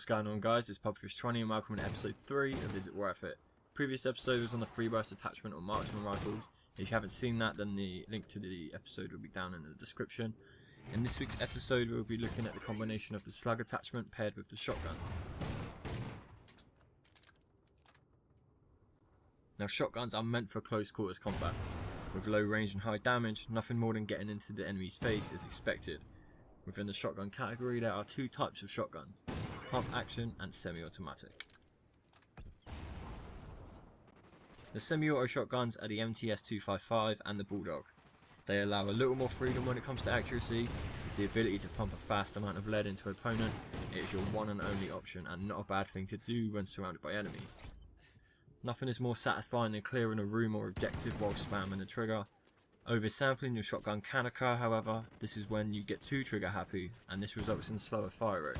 What's going on, guys? It's PapafishTwenty and welcome to episode 3 of Is It Worth It? Previous episode was on the free burst attachment on marksman rifles. If you haven't seen that, then the link to the episode will be down in the description. In this week's episode, we'll be looking at the combination of the slug attachment paired with the shotguns. Now, shotguns are meant for close quarters combat. With low range and high damage, nothing more than getting into the enemy's face is expected. Within the shotgun category, there are two types of shotgun: pump action and semi-automatic. The semi-auto shotguns are the MTS-255 and the Bulldog. They allow a little more freedom when it comes to accuracy. With the ability to pump a fast amount of lead into an opponent, it is your one and only option and not a bad thing to do when surrounded by enemies. Nothing is more satisfying than clearing a room or objective while spamming the trigger. Oversampling your shotgun can occur, however. This is when you get too trigger happy, and this results in slower fire rate.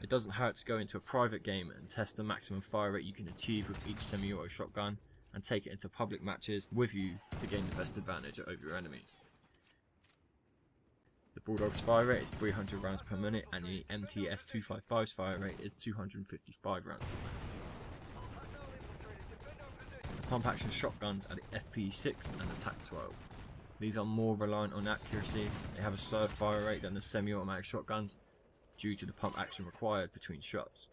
It doesn't hurt to go into a private game and test the maximum fire rate you can achieve with each semi-auto shotgun, and take it into public matches with you to gain the best advantage over your enemies. The Bulldog's fire rate is 300 rounds per minute, and the MTS-255's fire rate is 255 rounds per minute. The pump action shotguns are the FP6 and the TAC-12. These are more reliant on accuracy. They have a slower fire rate than the semi-automatic shotguns due to the pump action required between shots.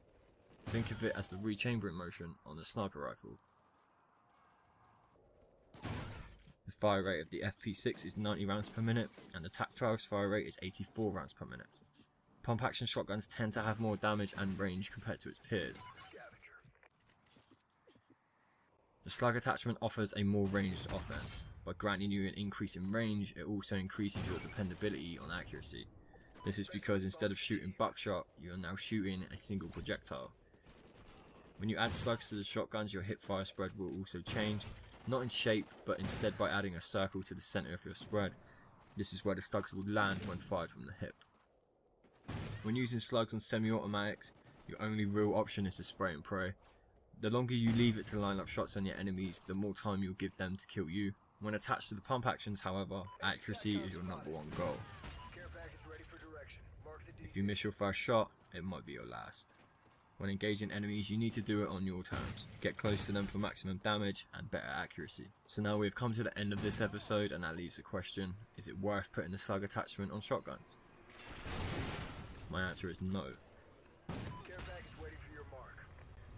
Think of it as the rechambering motion on the sniper rifle. The fire rate of the FP6 is 90 rounds per minute, and the TAC-12's fire rate is 84 rounds per minute. Pump action shotguns tend to have more damage and range compared to its peers. The slug attachment offers a more ranged offense. By granting you an increase in range, it also increases your dependability on accuracy. This is because instead of shooting buckshot, you are now shooting a single projectile. When you add slugs to the shotguns, your hip fire spread will also change. Not in shape, but instead by adding a circle to the center of your spread. This is where the slugs will land when fired from the hip. When using slugs on semi-automatics, your only real option is to spray and pray. The longer you leave it to line up shots on your enemies, the more time you'll give them to kill you. When attached to the pump actions, however, accuracy is your number one goal. If you miss your first shot, it might be your last. When engaging enemies, you need to do it on your terms. Get close to them for maximum damage and better accuracy. So now we've come to the end of this episode, and that leaves the question: is it worth putting the slug attachment on shotguns? My answer is no.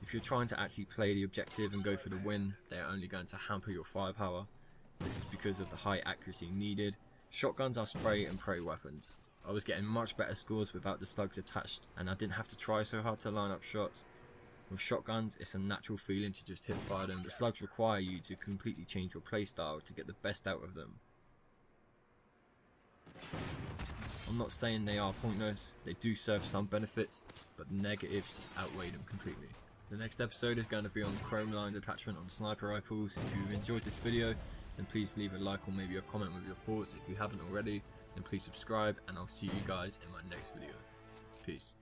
If you're trying to actually play the objective and go for the win, they are only going to hamper your firepower. This is because of the high accuracy needed. Shotguns are spray and pray weapons. I was getting much better scores without the slugs attached, and I didn't have to try so hard to line up shots. With shotguns, it's a natural feeling to just hip fire them. The slugs require you to completely change your playstyle to get the best out of them. I'm not saying they are pointless, they do serve some benefits, but the negatives just outweigh them completely. The next episode is going to be on chrome lined attachment on sniper rifles. If you've enjoyed this video, then please leave a like or maybe a comment with your thoughts. If you haven't already, then please subscribe, and I'll see you guys in my next video. Peace.